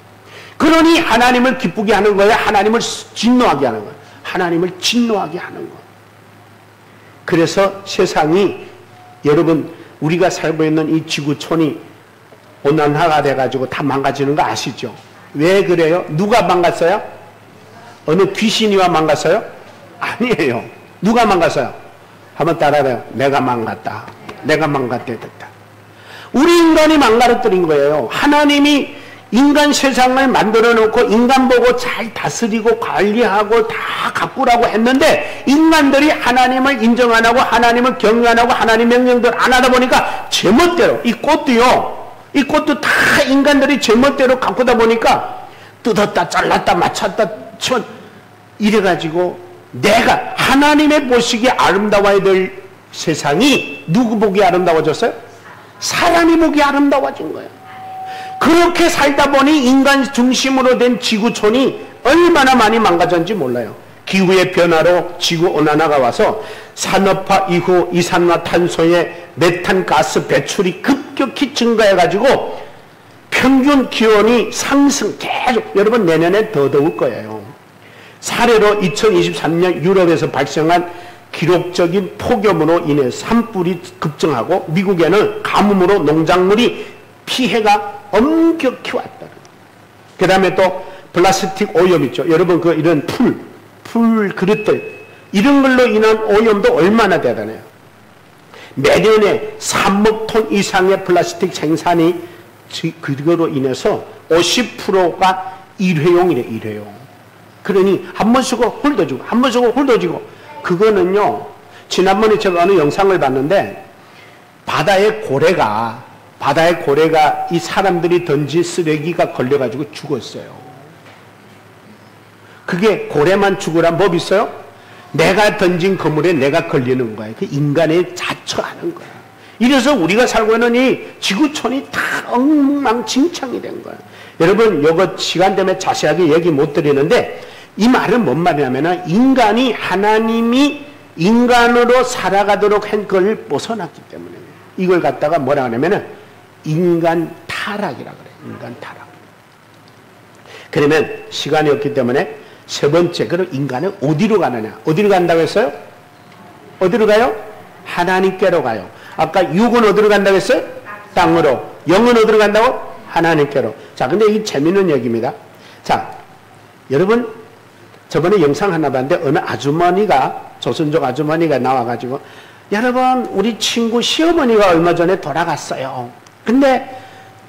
[SPEAKER 1] 그러니 하나님을 기쁘게 하는 거예요? 하나님을 진노하게 하는 거예요? 하나님을 진노하게 하는 거예요. 그래서 세상이 여러분 우리가 살고 있는 이 지구촌이 온난화가 돼가지고 다 망가지는 거 아시죠? 왜 그래요? 누가 망갔어요? 어느 귀신이와 망갔어요? 아니에요. 누가 망갔어요? 한번 따라해요. 내가 망갔다. 내가 망가뜨렸다. 우리 인간이 망가뜨린 거예요. 하나님이 인간 세상을 만들어 놓고 인간 보고 잘 다스리고 관리하고 다 가꾸라고 했는데 인간들이 하나님을 인정 안 하고 하나님을 경외 안 하고 하나님 명령들 안 하다 보니까 제멋대로 이 꽃도 다 인간들이 제멋대로 가꾸다 보니까 뜯었다 잘랐다 맞췄다 치면 이래가지고 내가 하나님의 보시기에 아름다워야 될 세상이 누구 보기에 아름다워졌어요? 사람이 보기에 아름다워진 거예요. 그렇게 살다 보니 인간 중심으로 된 지구촌이 얼마나 많이 망가졌는지 몰라요. 기후의 변화로 지구온난화가 와서 산업화 이후 이산화탄소의 메탄가스 배출이 급격히 증가해가지고 평균 기온이 상승 계속 여러분 내년에 더 더울 거예요. 사례로 2023년 유럽에서 발생한 기록적인 폭염으로 인해 산불이 급증하고 미국에는 가뭄으로 농작물이 피해가 엄격히 왔다. 그 다음에 또 플라스틱 오염 있죠. 여러분 그 이런 풀 그릇들 이런 걸로 인한 오염도 얼마나 대단해요. 매년에 3억 톤 이상의 플라스틱 생산이 그거로 인해서 50%가 일회용이래. 일회용. 그러니 한 번 쓰고 훑어지고 한 번 쓰고 훑어지고 그거는요 지난번에 제가 어느 영상을 봤는데 바다의 고래가 이 사람들이 던진 쓰레기가 걸려가지고 죽었어요. 그게 고래만 죽으란 법 있어요? 내가 던진 그물에 내가 걸리는 거예요. 그 인간의 자처하는 거예요. 이래서 우리가 살고 있는 이 지구촌이 다 엉망진창이 된 거예요. 여러분 이거 시간 때문에 자세하게 얘기 못 드리는데 이 말은 뭔 말이냐면 인간이 하나님이 인간으로 살아가도록 한 걸 벗어났기 때문에 이걸 갖다가 뭐라 하냐면 인간 타락이라 그래요. 인간 타락. 그러면 시간이 없기 때문에 세 번째 그럼 인간은 어디로 가느냐? 어디로 간다고 했어요? 어디로 가요? 하나님께로 가요. 아까 육은 어디로 간다고 했어요? 땅으로. 영은 어디로 간다고? 하나님께로. 자, 근데 이 재밌는 얘기입니다. 자, 여러분, 저번에 영상 하나 봤는데 어느 아주머니가, 조선족 아주머니가 나와가지고, 여러분, 우리 친구 시어머니가 얼마 전에 돌아갔어요. 근데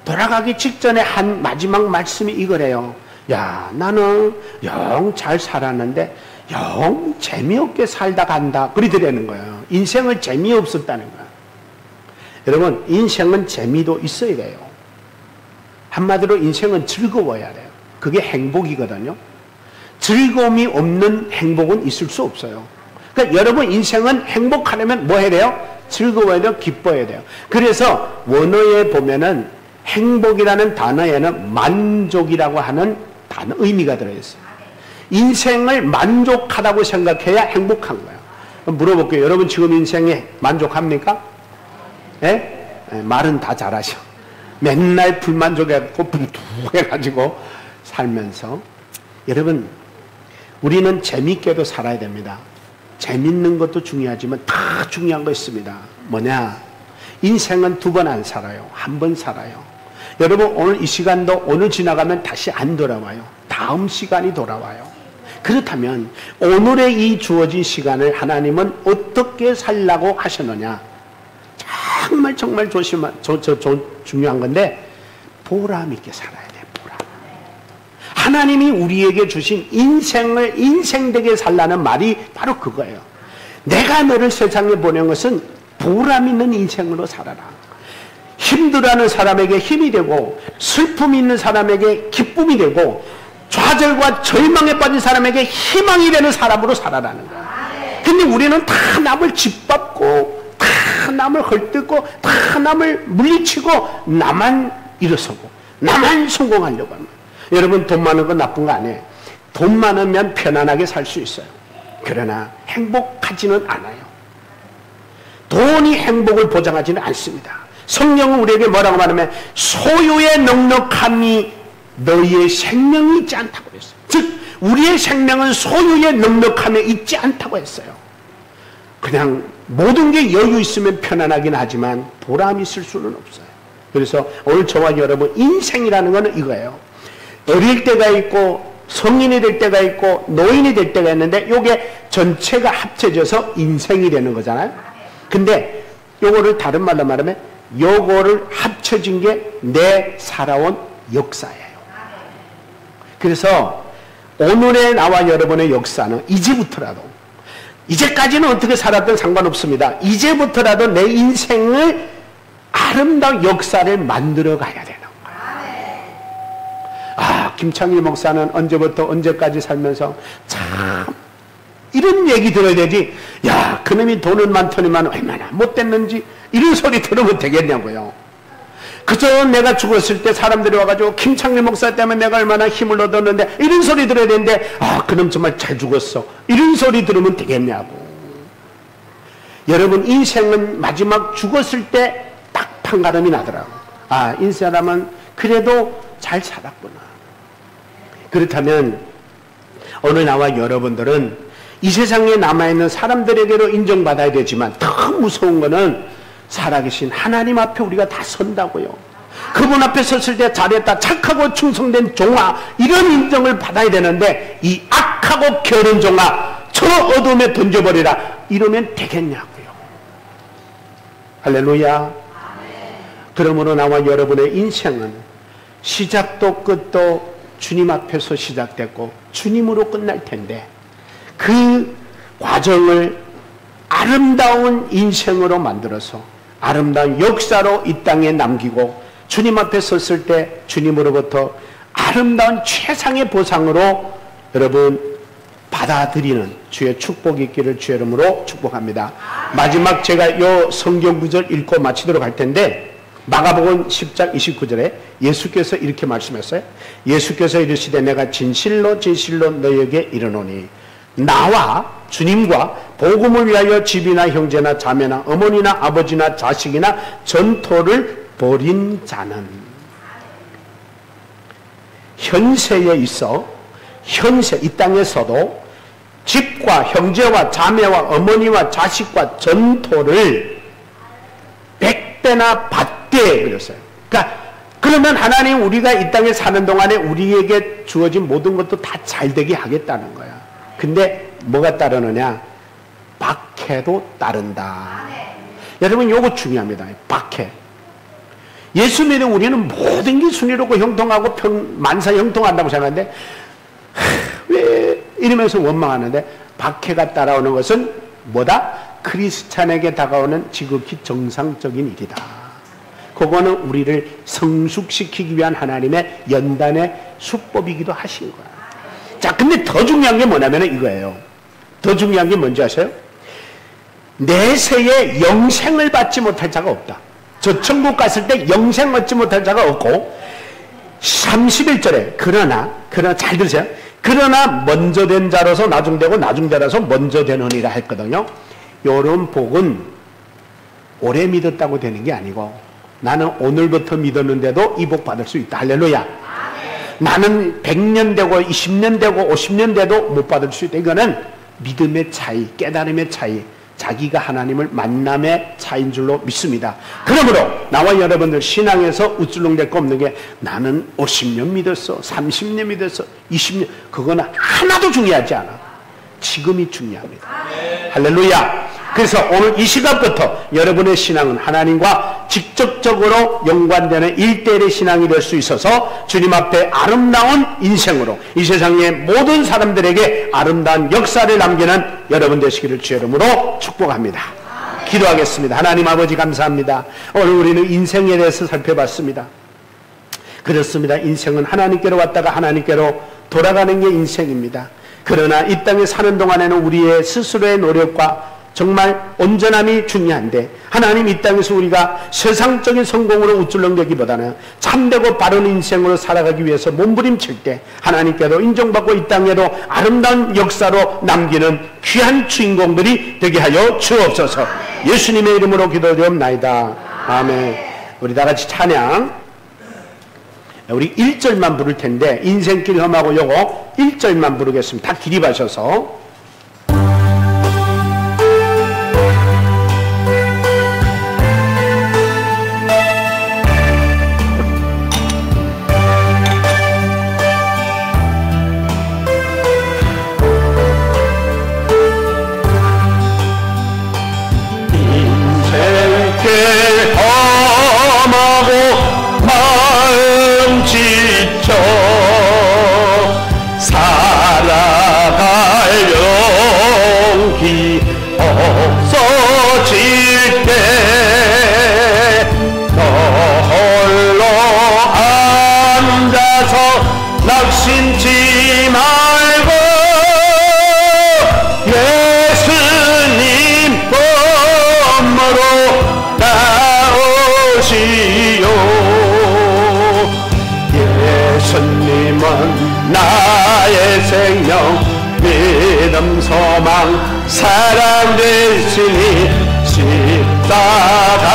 [SPEAKER 1] 돌아가기 직전에 한 마지막 말씀이 이거래요. 야, 나는 영 잘 살았는데 영 재미없게 살다 간다. 그러더라는 거예요. 인생을 재미없었다는 거예요. 여러분, 인생은 재미도 있어야 돼요. 한마디로 인생은 즐거워야 돼요. 그게 행복이거든요. 즐거움이 없는 행복은 있을 수 없어요. 그러니까 여러분 인생은 행복하려면 뭐 해야 돼요? 즐거워야 돼요. 기뻐야 돼요. 그래서 원어에 보면은 행복이라는 단어에는 만족이라고 하는 단어 의미가 들어있어요. 인생을 만족하다고 생각해야 행복한 거예요. 물어볼게요. 여러분 지금 인생에 만족합니까? 예? 말은 다 잘하셔. 맨날 불만족해갖고 부두해가지고 살면서. 여러분, 우리는 재밌게도 살아야 됩니다. 재밌는 것도 중요하지만 다 중요한 거 있습니다. 뭐냐? 인생은 두 번 안 살아요. 한 번 살아요. 여러분, 오늘 이 시간도 오늘 지나가면 다시 안 돌아와요. 다음 시간이 돌아와요. 그렇다면 오늘의 이 주어진 시간을 하나님은 어떻게 살라고 하셨느냐? 정말 중요한 건데 보람 있게 살아야 돼. 보람. 하나님이 우리에게 주신 인생을 인생되게 살라는 말이 바로 그거예요. 내가 너를 세상에 보낸 것은 보람 있는 인생으로 살아라. 힘들어하는 사람에게 힘이 되고 슬픔이 있는 사람에게 기쁨이 되고 좌절과 절망에 빠진 사람에게 희망이 되는 사람으로 살아라는 거야. 근데 우리는 다 남을 짓밟고 다 남을 헐뜯고 다 남을 물리치고 나만 일어서고 나만 성공하려고 합니다. 여러분, 돈 많은 건 나쁜 거 아니에요. 돈 많으면 편안하게 살 수 있어요. 그러나 행복하지는 않아요. 돈이 행복을 보장하지는 않습니다. 성령은 우리에게 뭐라고 말하면 소유의 넉넉함이 너희의 생명이 있지 않다고 했어요. 즉 우리의 생명은 소유의 넉넉함에 있지 않다고 했어요. 그냥 모든 게 여유 있으면 편안하긴 하지만 보람이 있을 수는 없어요. 그래서 오늘 저와 여러분 인생이라는 것은 이거예요. 어릴 때가 있고 성인이 될 때가 있고 노인이 될 때가 있는데 이게 전체가 합쳐져서 인생이 되는 거잖아요. 근데 요거를 다른 말로 말하면 요거를 합쳐진 게 내 살아온 역사예요. 그래서 오늘의 나와 여러분의 역사는 이제부터라도, 이제까지는 어떻게 살았든 상관없습니다. 이제부터라도 내 인생을 아름다운 역사를 만들어 가야 되는 거예요. 아, 김창일 목사는 언제부터 언제까지 살면서 참 이런 얘기 들어야 되지. 야, 그놈이 돈은 많더니만 얼마나 못됐는지 이런 소리 들으면 되겠냐고요. 그저 내가 죽었을 때 사람들이 와가지고 김창일 목사 때문에 내가 얼마나 힘을 얻었는데 이런 소리 들어야 되는데, 아, 그놈 정말 잘 죽었어, 이런 소리 들으면 되겠냐고. 여러분, 인생은 마지막 죽었을 때 딱 판가름이 나더라고. 아, 이 사람은 그래도 잘 살았구나. 그렇다면 오늘 나와 여러분들은 이 세상에 남아있는 사람들에게로 인정받아야 되지만 더 무서운 거는 살아계신 하나님 앞에 우리가 다 선다고요. 그분 앞에 섰을 때 잘했다, 착하고 충성된 종아, 이런 인정을 받아야 되는데 이 악하고 게으른 종아, 저 어둠에 던져버리라, 이러면 되겠냐고요. 할렐루야. 그러므로 나와 여러분의 인생은 시작도 끝도 주님 앞에서 시작됐고 주님으로 끝날 텐데 그 과정을 아름다운 인생으로 만들어서 아름다운 역사로 이 땅에 남기고 주님 앞에 섰을 때 주님으로부터 아름다운 최상의 보상으로 여러분 받아들이는 주의 축복이 있기를 주의 이름으로 축복합니다. 마지막 제가 이 성경 구절 읽고 마치도록 할 텐데, 마가복음 10장 29절에 예수께서 이렇게 말씀했어요. 예수께서 이르시되 내가 진실로 진실로 너희에게 이르노니 나와 주님과 복음을 위하여 집이나 형제나 자매나 어머니나 아버지나 자식이나 전토를 벌인 자는 현세에 있어, 현세 이 땅에서도 집과 형제와 자매와 어머니와 자식과 전토를 100배나 받게 이게 그랬어요. 그러니까 그러면 하나님 우리가 이 땅에 사는 동안에 우리에게 주어진 모든 것도 다 잘되게 하겠다는 거야. 근데 뭐가 따르느냐? 박해도 따른다. 여러분 요거 중요합니다. 박해. 예수 믿는 우리는 모든 게 순위롭고 형통하고 만사 형통한다고 생각하는데 왜 이러면서 원망하는데, 박해가 따라오는 것은 뭐다? 크리스찬에게 다가오는 지극히 정상적인 일이다. 그거는 우리를 성숙시키기 위한 하나님의 연단의 수법이기도 하신 거야. 자, 근데 더 중요한 게 뭐냐면 이거예요. 더 중요한 게 뭔지 아세요? 내세에 영생을 받지 못할 자가 없다. 저 천국 갔을 때 영생 얻지 못할 자가 없고, 31절에 그러나 잘 들으세요. 그러나 먼저 된 자로서 나중되고 나중되라서 먼저 되느니라 했거든요. 요런 복은 오래 믿었다고 되는 게 아니고, 나는 오늘부터 믿었는데도 이 복 받을 수 있다. 할렐루야. 나는 100년 되고 20년 되고 50년 돼도 못 받을 수 있다. 이거는 믿음의 차이, 깨달음의 차이, 자기가 하나님을 만남의 차이인 줄로 믿습니다. 그러므로 나와 여러분들 신앙에서 우쭐롱댈 거 없는 게, 나는 50년 믿었어, 30년 믿었어, 20년, 그거는 하나도 중요하지 않아. 지금이 중요합니다. 할렐루야. 그래서 오늘 이 시간부터 여러분의 신앙은 하나님과 직접적으로 연관되는 1대1의 신앙이 될 수 있어서 주님 앞에 아름다운 인생으로 이 세상의 모든 사람들에게 아름다운 역사를 남기는 여러분 되시기를 주의 이름으로 축복합니다. 기도하겠습니다. 하나님 아버지 감사합니다. 오늘 우리는 인생에 대해서 살펴봤습니다. 그렇습니다. 인생은 하나님께로 왔다가 하나님께로 돌아가는 게 인생입니다. 그러나 이 땅에 사는 동안에는 우리의 스스로의 노력과 정말 온전함이 중요한데, 하나님 이 땅에서 우리가 세상적인 성공으로 우쭐렁대기보다는 참되고 바른 인생으로 살아가기 위해서 몸부림칠 때 하나님께도 인정받고 이 땅에도 아름다운 역사로 남기는 귀한 주인공들이 되게 하여 주옵소서. 예수님의 이름으로 기도드리옵나이다. 아멘. 우리 다 같이 찬양, 우리 1절만 부를 텐데, 인생길 험하고 요거 1절만 부르겠습니다. 다 기립하셔서. 믿음 소망 사랑 되시니 십자가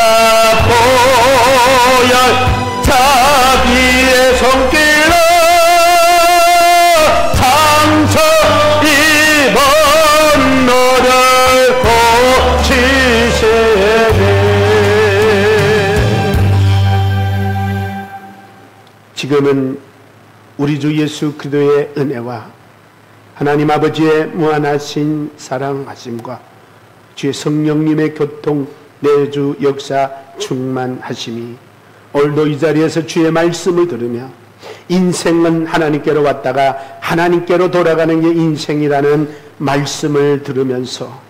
[SPEAKER 1] 보혈 자비의 손길로 상처 입은 너를 고치시네. 지금은 우리 주 예수 그리스도의 은혜와 하나님 아버지의 무한하신 사랑하심과 주의 성령님의 교통 내주 역사 충만하심이 오늘도 이 자리에서 주의 말씀을 들으며, 인생은 하나님께로 왔다가 하나님께로 돌아가는 게 인생이라는 말씀을 들으면서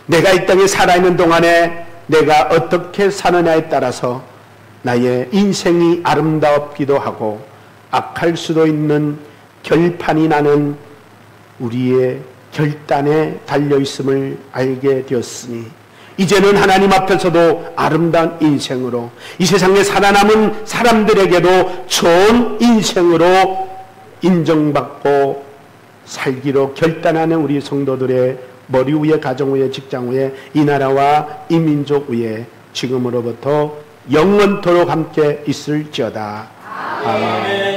[SPEAKER 1] 내가 이 땅에 살아있는 동안에 내가 어떻게 사느냐에 따라서 나의 인생이 아름답기도 하고 악할 수도 있는 결판이 나는 우리의 결단에 달려있음을 알게 되었으니, 이제는 하나님 앞에서도 아름다운 인생으로 이 세상에 살아남은 사람들에게도 좋은 인생으로 인정받고 살기로 결단하는 우리 성도들의 머리 위에, 가정 위에, 직장 위에, 이 나라와 이 민족 위에 지금으로부터 영원토록 함께 있을지어다. 아멘.